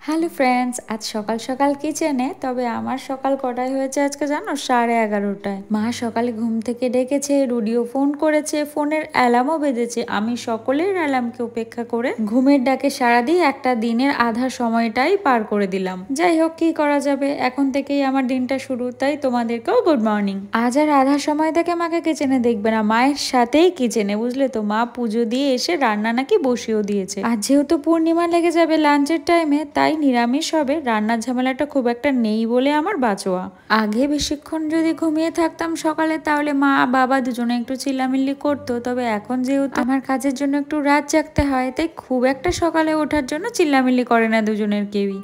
Hello friends, আজ সকাল সকাল কিচেনে। তবে আমার সকাল কটায় হয়েছে আজকে জানো? 11:30টায়। মা সকালে ঘুম থেকে ডেকেছে, রুডিও ফোন করেছে, ফোনের অ্যালার্মও বেজেছে। আমি সকলের অ্যালার্মকে উপেক্ষা করে ঘুমের ডাকে সাড়া দিয়ে একটা দিনের আধা সময়টাই পার করে দিলাম। যাই হোক, কি করা যাবে, এখন থেকেই আমার দিনটা শুরু, তাই তোমাদেরকেও গুড মর্নিং। আজ আর আধা সময় থেকে মাকে কিচেনে দেখবে না, মায়ের সাথেই কিচেনে, বুঝলে তো। মা পুজো দিয়ে এসে রান্না নাকি বসিয়েও দিয়েছে। আর যেহেতু পূর্ণিমা লেগে যাবে লাঞ্চের টাইমে, তাই নিরামিষ হবে। রান্নার ঝামেলাটা খুব একটা নেই বলে আমার বাঁচোয়া। আগে বেশিক্ষণ যদি ঘুমিয়ে থাকতাম সকালে, তাহলে মা বাবা দুজনে একটু চিল্লামিল্লি করতো। তবে এখন যেহেতু আমার কাজের জন্য একটু রাত জাগতে হয়, তাই খুব একটা সকালে ওঠার জন্য চিল্লামিল্লি করে না দুজনের কেউই।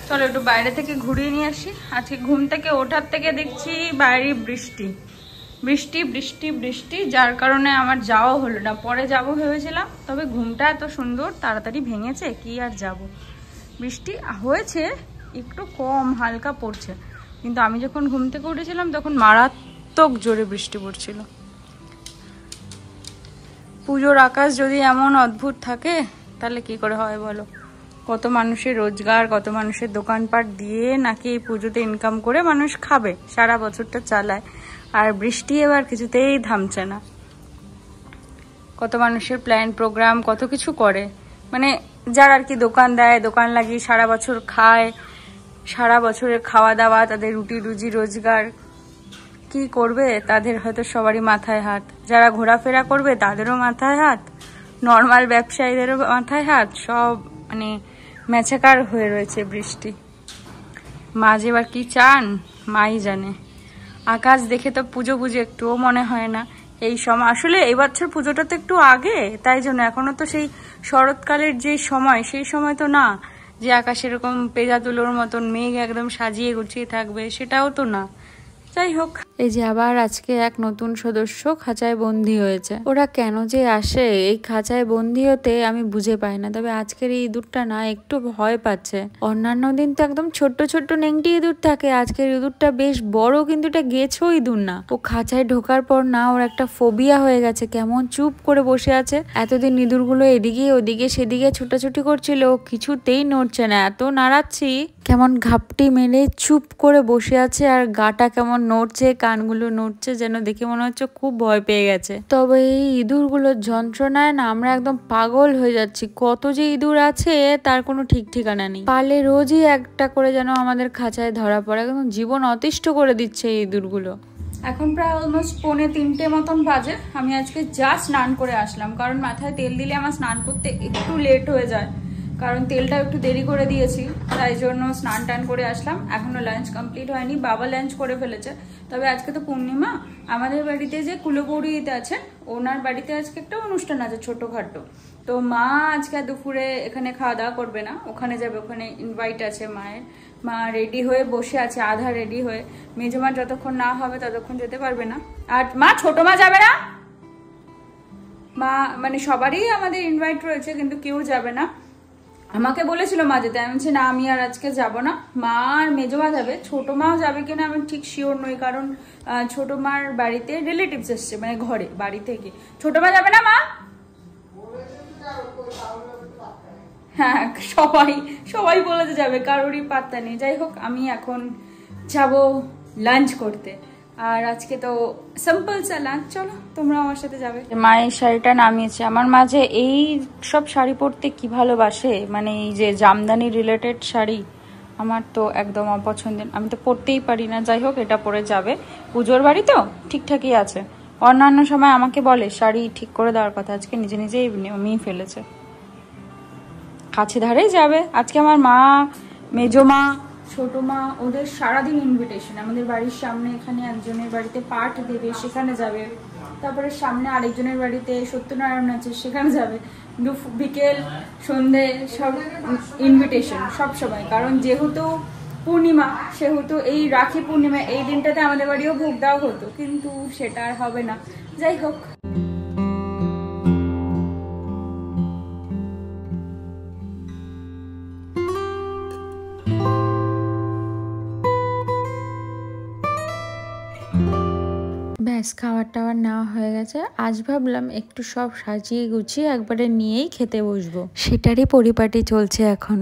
চলো একটু বাইরে থেকে ঘুরিয়ে নিয়ে আসি। আজকে ঘুম থেকে ওঠার থেকে দেখছি বাইরে বৃষ্টি বৃষ্টি বৃষ্টি বৃষ্টি, যার কারণে আমার যাওয়া হলো না। পরে যাব ভেবেছিলাম, তবে ঘুমটা এত সুন্দর তাড়াতাড়ি ভেঙেছে, কি আর যাব। বৃষ্টি হয়েছে, একটু কম হালকা পড়ছে, কিন্তু আমি যখন ঘুম থেকে উঠেছিলাম তখন মারাত্মক জোরে বৃষ্টি পড়ছিল। পুজোর আকাশ যদি এমন অদ্ভুত থাকে তাহলে কি করে হয় বলো? কত মানুষের রোজগার, কত মানুষের দোকানপাট দিয়ে নাকি এই পুজোতে ইনকাম করে মানুষ খাবে, সারা বছরটা চালায়। আর বৃষ্টি এবার কিছুতেই থামছে না। কত মানুষের প্ল্যান প্রোগ্রাম কত কিছু করে, মানে যারা আর কি দোকান দেয়, দোকান লাগিয়ে সারা বছর খায়, সারা বছরের খাওয়া দাওয়া, তাদের রুটি রুজি রোজগার কি করবে, তাদের হয়তো সবারই মাথায় হাত। যারা ঘোরাফেরা করবে তাদেরও মাথায় হাত, নর্মাল ব্যবসায়ীদেরও মাথায় হাত, সব মানে মেছাকার হয়ে রয়েছে বৃষ্টি। মা যে এবার কি চান মাই জানে। আকাশ দেখে তো পুজো পুজো একটুও মনে হয় না এই সময়। আসলে এই বছর পুজোটা তো একটু আগে, তাই জন্য এখনো তো সেই শরৎকালের যে সময়, সেই সময় তো না যে আকাশ এরকম পেজা তুলোর মতন মেঘ একদম সাজিয়ে গুছিয়ে থাকবে, সেটাও তো না। যাই হোক, এই যে আবার আজকে এক নতুন সদস্য খাঁচায় বন্দি হয়েছে। ওরা কেন যে আসে এই খাঁচায় বন্দি হতে আমি বুঝে পাই না। তবে আজকের এই ইঁদুরটা না একটু ভয় পাচ্ছে। অন্যান্য দিন তো একদম ছোট্ট ছোট্ট নেংটি ইঁদুর থাকে, আজকের ইঁদুরটা বেশ বড়, কিন্তু এটা গেছো ইঁদুর না। ও খাঁচায় ঢোকার পর না ওর একটা ফোবিয়া হয়ে গেছে, কেমন চুপ করে বসে আছে। এতদিন ইঁদুরগুলো এদিকে ওদিকে সেদিকে ছুটাছুটি করছিল, কিছুতেই নড়ছে না। এত নাড়াচ্ছি কেমন ঘাপটি মেরে চুপ করে বসে আছে, আর গাটা কেমন নড়ছে, কানগুলো নড়ছে, যেন দেখে মনে হচ্ছে খুব ভয় পেয়ে গেছে। তবে এই ইঁদুরগুলোর যন্ত্রণায় না আমরা একদম পাগল হয়ে যাচ্ছি। কত যে ইঁদুর আছে তার কোনো ঠিক ঠিকানা নেই। পারলে রোজই একটা করে যেন আমাদের খাঁচায় ধরা পড়ে, একদম জীবন অতিষ্ঠ করে দিচ্ছে এই ইঁদুরগুলো। এখন প্রায় অলমোস্ট 2:45 মতন বাজে। আমি আজকে যা স্নান করে আসলাম, কারণ মাথায় তেল দিলে আমার স্নান করতে একটু লেট হয়ে যায়, কারণ তেলটা একটু দেরি করে দিয়েছি, তাই জন্য স্নান টান করে আসলাম। এখনো লাঞ্চ কমপ্লিট হয়নি, বাবা লাঞ্চ করে ফেলেছে। তবে আজকে তো পূর্ণিমা, আমাদের বাড়িতে যে কুলবৌড়িতে আছেন, ওনার বাড়িতে আজকে একটা অনুষ্ঠান আছে ছোটখাটো। তো মা আজকে দুপুরে এখানে খাওয়া দাওয়া করবে না, ওখানে যাবে, ওখানে ইনভাইট আছে মায়ের। মা রেডি হয়ে বসে আছে, আধা রেডি হয়ে। মেজমা যতক্ষণ না হবে ততক্ষণ যেতে পারবে না। আর মা, ছোট মা যাবে না। মা মানে সবারই আমাদের ইনভাইট রয়েছে, কিন্তু কেউ যাবে না। আমাকে বলেছিল মা যেতে, আমি বলছি না, আমি আর আজকে যাব না। মা আর মেজমা যাবে, ছোট মাও যাবে কিনা আমি ঠিক শিওর নই, কারণ ছোট মার বাড়িতে রিলেটিভস এসছে, মানে ঘরে বাড়ি থেকে। ছোট মা যাবে না মা? হ্যাঁ, সবাই সবাই বলে যাবে, কারোরই পাত্তা নেই। যাই হোক, আমি এখন যাব লাঞ্চ করতে। আর আজকে তো সিম্পল সা লাঞ্চ। চলো তোমরা আমার সাথে যাবে। মায়ের শাড়িটা নামিয়েছে। আমার মাঝে এই সব শাড়ি পরতে কি ভালোবাসে, মানে এই যে জামদানি রিলেটেড শাড়ি আমার তো একদম অপছন্দের, আমি তো পরতেই পারি না। যাই হোক, এটা পরে যাবে পুজোর বাড়ি, তো ঠিকঠাকই আছে। অন্যান্য সময় আমাকে বলে শাড়ি ঠিক করে দেওয়ার কথা, আজকে নিজে নিজেই নিয়ে ফেলেছে। কাছে ধারেই যাবে আজকে। আমার মা, মেজমা, ছোট মা, ওদের সারাদিন ইনভিটেশন। আমাদের বাড়ির সামনে এখানে একজনের বাড়িতে পাঠ দেবে, সেখানে যাবে। তারপরে সামনে আরেকজনের বাড়িতে সত্যনারায়ণ আছে, সেখানে যাবে। বিকেল সন্ধে সব ইনভিটেশন সব সময়। কারণ যেহেতু পূর্ণিমা, সেহেতু এই রাখি পূর্ণিমা এই দিনটাতে আমাদের বাড়িও ভোগ দেওয়া হতো, কিন্তু সেটা আর হবে না। যাই হোক, ব্যাস খাবার টাবার নেওয়া হয়ে গেছে। আজ ভাবলাম একটু সব সাজিয়ে গুছিয়ে একবারে নিয়েই খেতে বসবো, সেটারই পরিপাটি চলছে এখন।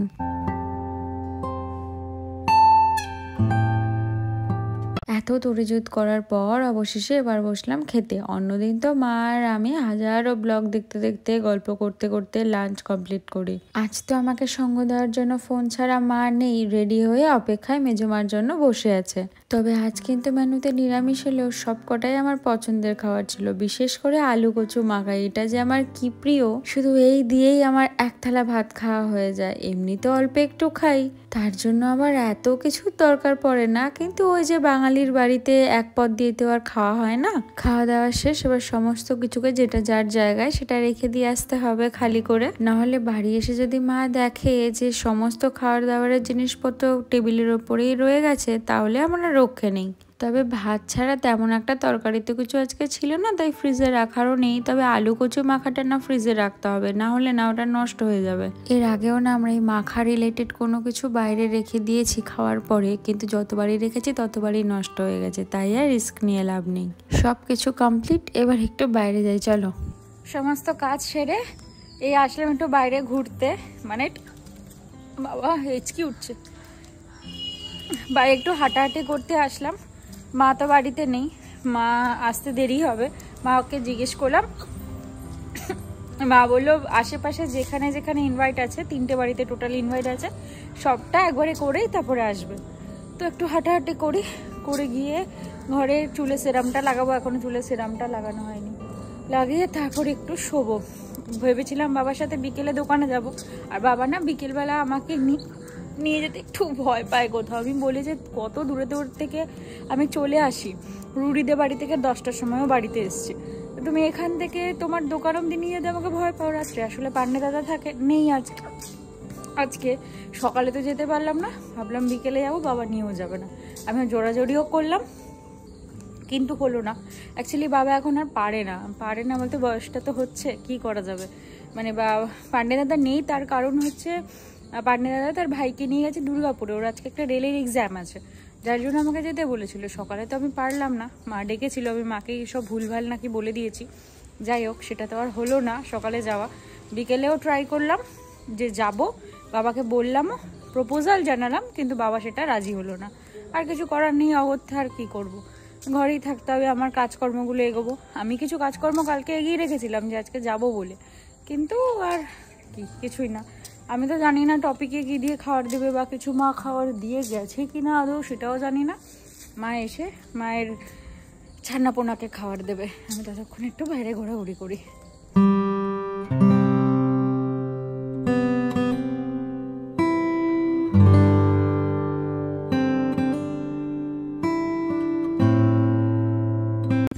এত তরিজুত করার পর অবশেষে এবার বসলাম খেতে। অন্যদিন তো মা আর আমি হাজারো ব্লগ দেখতে দেখতে গল্প করতে করতে লাঞ্চ কমপ্লিট করি। আজ তো আমাকে সঙ্গ দেওয়ার জন্য ফোন ছাড়া মা নেই, রেডি হয়ে অপেক্ষায় মেজমার জন্য বসে আছে। তবে আজ কিন্তু মেনুতে নিরামিষ হলেও সবকটাই আমার পছন্দের খাবার ছিল, বিশেষ করে আলু কচু মাখাই। এটা যে আমার কি প্রিয়, শুধু এই দিয়েই আমার এক থালা ভাত খাওয়া হয়ে যায়। এমনিতে অল্প একটু খাই, তার জন্য আবার এত কিছু দরকার পড়ে না। কিন্তু ওই যে বাঙালির বাড়িতে এক পদ দিয়ে তো আর খাওয়া হয় না। খাওয়া দাওয়া শেষ, এবার সমস্ত কিছুকে যেটা যার জায়গায় সেটা রেখে দিয়ে আসতে হবে খালি করে। নাহলে বাড়ি এসে যদি মা দেখে যে সমস্ত খাওয়ার দাওয়ারের জিনিসপত্র টেবিলের ওপরেই রয়ে গেছে, তাহলে আমার আর রক্ষে নেই। তবে ভাত ছাড়া তেমন একটা তরকারি তো কিছু আজকে ছিল না, তাই ফ্রিজে রাখারও নেই। তবে আলু কচু মাখাটা না ফ্রিজে রাখতে হবে, না হলে না ওটা নষ্ট হয়ে যাবে। এর আগেও না আমরা এই মাখা রিলেটেড কোনো কিছু বাইরে রেখে দিয়েছি খাওয়ার পরে, কিন্তু যতবারই রেখেছি ততবারই নষ্ট হয়ে গেছে, তাই আর রিস্ক নিয়ে লাভ নেই। সব কিছু কমপ্লিট, এবার একটু বাইরে যাই চলো। সমস্ত কাজ সেরে এই আসলাম একটু বাইরে ঘুরতে, মানে বাবা হেঁচকি উঠছে, বাইরে একটু হাঁটাহাঁটি করতে আসলাম। মা তো বাড়িতে নেই, মা আসতে দেরি হবে। মা ওকে জিজ্ঞেস করলাম, মা বললো আশেপাশে যেখানে যেখানে ইনভাইট আছে, 3টে বাড়িতে টোটাল ইনভাইট আছে, সবটা একবারে করেই তারপরে আসবে। তো একটু হাঁটাহাঁটি করে গিয়ে ঘরে চুলে সেরামটা লাগাবো। এখনো চুলে সেরামটা লাগানো হয়নি, লাগিয়ে তারপর একটু শোবো। ভেবেছিলাম বাবার সাথে বিকেলে দোকানে যাব, আর বাবা না বিকেলবেলা আমাকে নিয়ে যেতে একটু ভয় পায় কোথাও। আমি বলি যে কত দূরে দূর থেকে আমি চলে আসি, রুড়িদের বাড়ি থেকে 10টার সময়ও বাড়িতে এসছি, তুমি এখান থেকে তোমার দোকান অব্দি নিয়ে যেতে আমাকে ভয় পাও রাত্রে। আসলে পান্ডে দাদা নেই আজকে সকালে তো যেতে পারলাম না, ভাবলাম বিকেলে যাবো, বাবা নিয়েও যাবে না। আমি জোরাজোরিও করলাম, কিন্তু হলো না। অ্যাকচুয়ালি বাবা এখন আর পারে না বলতে, বয়সটা তো হচ্ছে, কি করা যাবে। মানে পান্ডে দাদা নেই, তার কারণ হচ্ছে পান্ডে দাদা তার ভাইকে নিয়ে গেছে দুর্গাপুরে, ওর আজকে একটা রেলের এক্সাম আছে, যার জন্য আমাকে যেতে বলেছিল। সকালে তো আমি পারলাম না, মা ডেকেছিল, আমি মাকে সব ভুলভাল নাকি বলে দিয়েছি। যাই হোক, সেটা তো আর হলো না সকালে যাওয়া। বিকেলেও ট্রাই করলাম যে যাব, বাবাকে বললামও, প্রপোজাল জানালাম, কিন্তু বাবা সেটা রাজি হলো না। আর কিছু করার নেই, অগত্যা আর কি করব, ঘরেই থাকতে হবে, আমার কাজকর্মগুলো এগোবো। আমি কিছু কাজকর্ম কালকে এগিয়ে রেখেছিলাম যে আজকে যাব বলে, কিন্তু আর কিছুই না। আমি তো জানি না টপিকে কি দিয়ে খাবার দেবে, বা কিছু মা খাবার দিয়ে গেছে কিনা আদৌ সেটাও জানি না। মা এসে মায়ের ছান্নাপোনাকে খাবার দেবে, আমি ততক্ষণ একটু বাইরে ঘোরাঘুরি করি।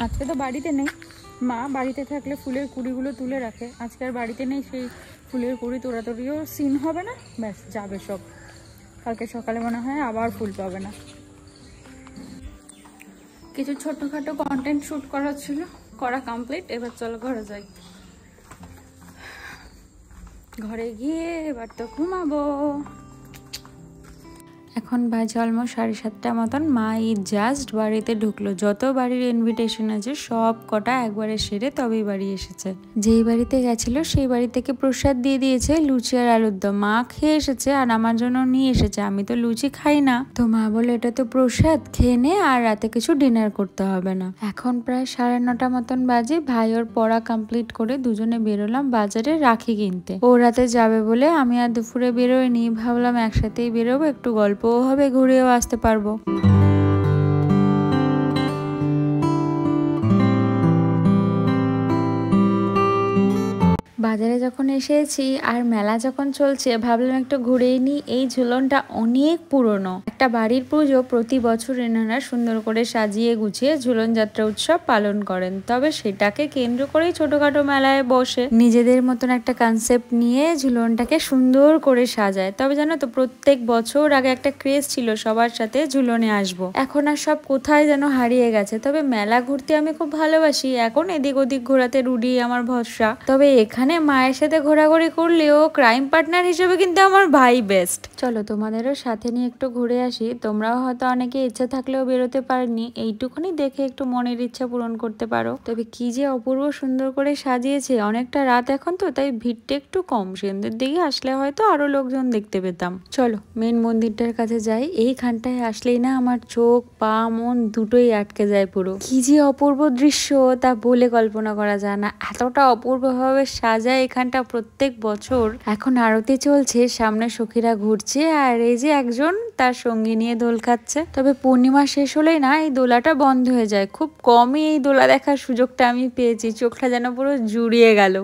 আজকে তো বাড়িতে নেই, মা বাড়িতে থাকলে ফুলের কুড়িগুলো তুলে রাখে, আজকে আর বাড়িতে নেই, সেই ফুলের কুড়ি তোড়াতড়িও সিন হবে না, ব্যাস যাবে সব। কালকে সকালে মনে হয় আবার ফুল পাবে না। কিছু ছোটখাটো কন্টেন্ট শুট করার ছিল, করা কমপ্লিট। এবার চলো ঘরে যাই, ঘরে গিয়ে এবার তো ঘুমাবো। এখন বাজে অলমোস্ট 7:30 মতন। মা এই জাস্ট বাড়িতে ঢুকলো, যত বাড়ির ইনভিটেশন আছে সব কটা একবারে সেরে তবেই বাড়ি এসেছে। যেই বাড়িতে গেছিল সেই বাড়ি থেকে প্রসাদ দিয়ে দিয়েছে, লুচি আর আলুর দম। মা খেয়ে এসেছে আর আমার জন্য নিয়ে এসেছে, আমি তো লুচি খাই না, তো মা বলে এটা তো প্রসাদ, খেয়ে নে, আর রাতে কিছু ডিনার করতে হবে না। এখন প্রায় 9:30 মতন বাজে। ভাই ওর পড়া কমপ্লিট করে দুজনে বেরোলাম বাজারে রাখি কিনতে। ও রাতে যাবে বলে আমি আর দুপুরে বেরোয়নি, ভাবলাম একসাথেই বেরোবো, একটু গল্পও হবে, ঘুরেও আসতে পারবো। বাজারে যখন এসেছি আর মেলা যখন চলছে, ভাবলাম একটু ঘুরেই নিই। এই ঝুলনটা অনেক পুরনো, একটা বাড়ির পুজো প্রতি বছর এনারা সুন্দর করে সাজিয়ে গুছিয়ে ঝুলন যাত্রা উৎসব পালন করেন। তবে সেটাকে কেন্দ্র করেই ছোটখাটো মেলায় বসে নিজেদের মতন একটা কনসেপ্ট নিয়ে ঝুলনটাকে সুন্দর করে সাজায়। তবে জানো তো, প্রত্যেক বছর আগে একটা ক্রেজ ছিল সবার সাথে ঝুলনে আসবো, এখন আর সব কোথায় যেন হারিয়ে গেছে। তবে মেলা ঘুরতে আমি খুব ভালোবাসি, এখন এদিক ওদিক ঘোরাতে রুডি আমার ভরসা। তবে এখানে জীবনে মায়ের সাথে ঘোরাঘুরি করলেও ক্রাইম পার্টনার হিসেবে কিন্তু আমার ভাই বেস্ট। চলো তোমাদেরও সাথে নিয়ে একটু ঘুরে আসি। তোমরাও হয়তো অনেকে ইচ্ছা থাকলেও বেরোতে পারেনি, এইটুকুনি দেখে একটু মনের ইচ্ছা পূরণ করতে পারো। তবে কি যে অপূর্ব সুন্দর করে সাজিয়েছে, অনেকটা রাত এখন তো, তাই ভিড়টা একটু কম। সন্ধ্যের দিকে আসলে হয়তো আরো লোকজন দেখতে পেতাম। চলো মেন মন্দিরটার কাছে যাই। এইখানটায় আসলেই না আমার চোখ পা মন দুটোই আটকে যায় পুরো। কি যে অপূর্ব দৃশ্য তা বলে কল্পনা করা যায় না, এতটা অপূর্বভাবে সাজায় এখানটা প্রত্যেক বছর। এখন আরতি চলছে, সামনে সখীরা ঘুরছে, আর এই যে একজন তার সঙ্গী নিয়ে দোল খাচ্ছে। তবে পূর্ণিমা শেষ হলেই না এই দোলাটা বন্ধ হয়ে যায়। খুব কমই এই দোলা দেখার সুযোগটা আমি পেয়েছি, চোখটা যেন পুরো জুড়িয়ে গেল।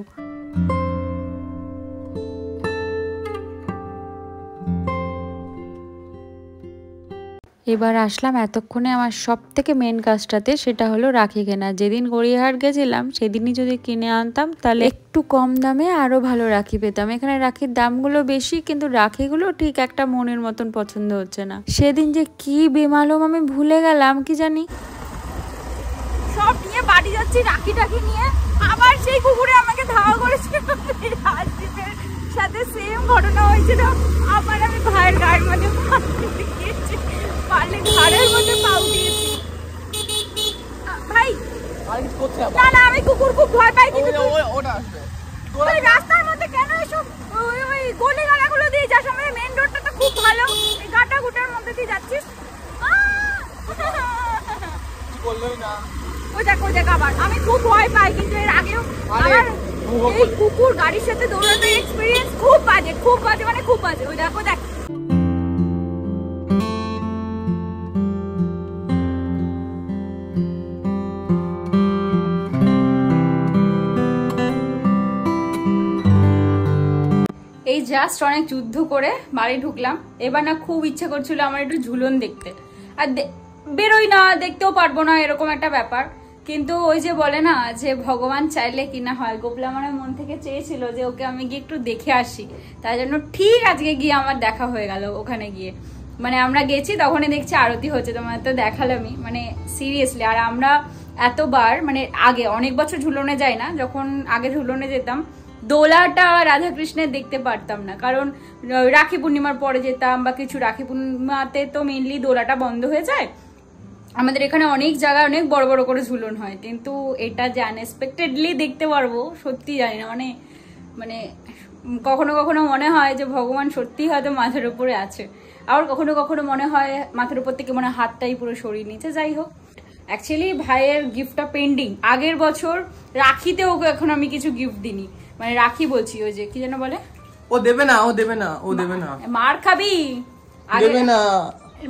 এবার আসলাম এতক্ষণে আমার সব থেকে মেন কাজটাতে, সেটা হলো রাখি কেনা। যেদিন গড়িয়াহাট গেছিলাম সেদিনই যদি কিনে আনতাম তাহলে একটু কম দামে আরো ভালো রাখি পেতাম। এখানে রাখির দামগুলো বেশি, কিন্তু রাখিগুলো ঠিক একটা মনের মতন পছন্দ হচ্ছে না। সেদিন যে কি বেমালুম আমি ভুলে গেলাম, কি জানি। সব নিয়ে বাড়ি যাচ্ছি রাখি টাকি নিয়ে, আবার সেই কুকুরে আমাকে ধাওয়া করেছিল। সাথে সেম ঘটনা হয়েছিল, আবার আমি ভাইয়ের গায়ের মধ্যে পারলে ঘাড়ের মধ্যে পাউ দিয়েছি। ভাই না না, আমি কুকুর খুব ভয় পাই, কিন্তু রাস্তার মধ্যে কেন এসব ওই গলি গালাগুলো দিয়ে যাস? আমাদের মেন রোডটা তো খুব ভালো, এই গাটা গুটার মধ্যে দিয়ে যাচ্ছিস। ওই দেখ আবার, আমি খুব ভয় পাই, কিন্তু এর আগেও আমার এই কুকুর গাড়ির সাথে দৌড়ানোর এক্সপিরিয়েন্স খুব বাজে মানে খুব বাজে। ওই দেখো দেখ, এই জাস্ট অনেক যুদ্ধ করে বাড়ি ঢুকলাম। এবার না খুব ইচ্ছা করছিল আমার একটু ঝুলন দেখতে, আর বেরোই না, দেখতেও পারবো না, এরকম একটা ব্যাপার। কিন্তু ওই যে বলে না যে ভগবান চাইলে কিনা হয়, গোপলা আমার মন থেকে চেয়েছিল যে ওকে আমি গিয়ে একটু দেখে আসি, তাই জন্য ঠিক আজকে গিয়ে আমার দেখা হয়ে গেল। ওখানে গিয়ে মানে আমরা গেছি, তখনই দেখছি আরতি হচ্ছে, তোমার তো দেখালামই, মানে সিরিয়াসলি। আর আমরা এতবার মানে আগে অনেক বছর ঝুলনে যাই না, যখন আগে ঝুলনে যেতাম দোলাটা রাধাকৃষ্ণের দেখতে পারতাম না, কারণ রাখি পূর্ণিমার পরে যেতাম বা কিছু। রাখি পূর্ণিমাতে তো মেনলি দোলাটা বন্ধ হয়ে যায়। আমাদের এখানে অনেক জায়গায় অনেক বড় বড় করে ঝুলন হয়, কিন্তু এটা যে আনএক্সপেক্টেডলি দেখতে পারবো সত্যি জানি না। মানে মানে কখনো কখনো মনে হয় যে ভগবান সত্যি হয়তো মাথার উপরে আছে, আবার কখনো কখনো মনে হয় মাথার উপর থেকে মনে হাতটাই পুরো সরিয়ে নিচ্ছে। যাই হোক, অ্যাকচুয়ালি ভাইয়ের গিফটটা পেন্ডিং। আগের বছর রাখিতে ওকে এখন আমি কিছু গিফট দিইনি, মানে রাখি বলছি, ওই যে কি যেন বলে, ও দেবে না মার খাবি, দেবে না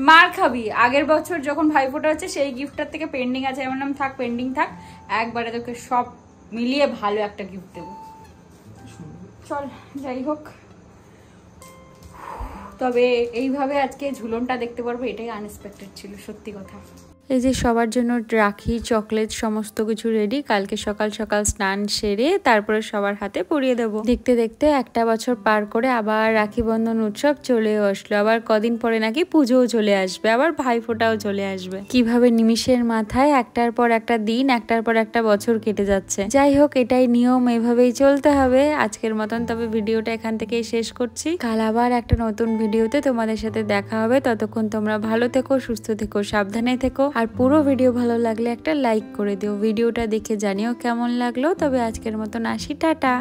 মার খাবি। আগের বছর যখন ভাইফোঁটা হচ্ছে সেই গিফটটার থেকে পেন্ডিং আছে, আমার নাম থাক পেন্ডিং থাক, একবারে তোকে সব মিলিয়ে ভালো একটা গিফট দেবো। চল যাই হোক, তবে এইভাবে আজকে ঝুলনটা দেখতে পারবো এটাই আনএক্সপেক্টেড ছিল, সত্যি কথা। এই যে সবার জন্য রাখি চকলেট সমস্ত কিছু রেডি। কালকে সকাল সকাল স্নান সেরে তারপরে সবার হাতে পরিয়ে দেবো। দেখতে দেখতে একটা বছর পার করে আবার রাখি বন্ধন উৎসব চলেও আসলো। আবার কদিন পরে নাকি পুজোও চলে আসবে, আবার ভাইফোঁটাও চলে আসবে। কিভাবে নিমিষের মাথায় একটার পর একটা দিন, একটার পর একটা বছর কেটে যাচ্ছে। যাই হোক, এটাই নিয়ম, এভাবেই চলতে হবে আজকের মতন। তবে ভিডিওটা এখান থেকেই শেষ করছি। কাল আবার একটা নতুন ভিডিওতে তোমাদের সাথে দেখা হবে। ততক্ষণ তোমরা ভালো থেকো, সুস্থ থেকো, সাবধানে থেকো। আর পুরো ভিডিও ভালো লাগলে একটা লাইক করে দিও। ভিডিওটা দেখে জানিও কেমন লাগলো। তবে আজকের মতন আসি, টাটা।